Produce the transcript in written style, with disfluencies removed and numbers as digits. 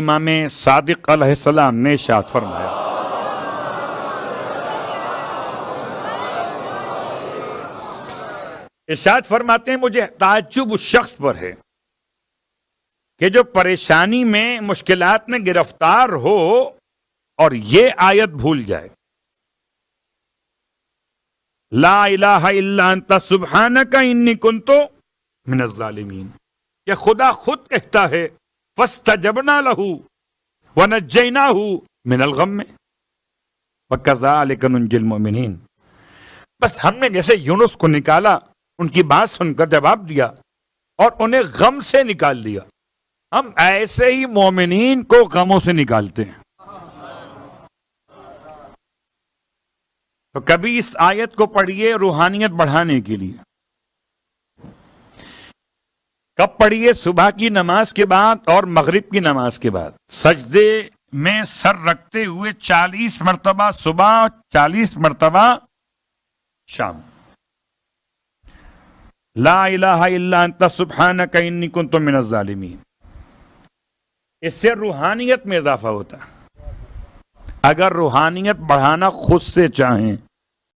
امام صادق علیہ السلام نے ارشاد فرمایا، ارشاد فرماتے ہیں مجھے تعجب اس شخص پر ہے کہ جو پریشانی میں مشکلات میں گرفتار ہو اور یہ آیت بھول جائے، لا الہ الا انت سبحانک انی کنت من الظالمین، کہ خدا خود کہتا ہے فاستجبنا لہ ونجیناہ من الغم وکذالک ننجی المؤمنین، بس ہم نے جیسے یونس کو نکالا، ان کی بات سن کر جواب دیا اور انہیں غم سے نکال دیا، ہم ایسے ہی مومنین کو غموں سے نکالتے ہیں۔ تو کبھی اس آیت کو پڑھیے روحانیت بڑھانے کے لیے، کب پڑھیے؟ صبح کی نماز کے بعد اور مغرب کی نماز کے بعد، سجدے میں سر رکھتے ہوئے 40 مرتبہ صبح، 40 مرتبہ شام، لا الہ الا انت سبحانک انی کنت من الظالمین۔ اس سے روحانیت میں اضافہ ہوتا ہے۔ اگر روحانیت بڑھانا خود سے چاہیں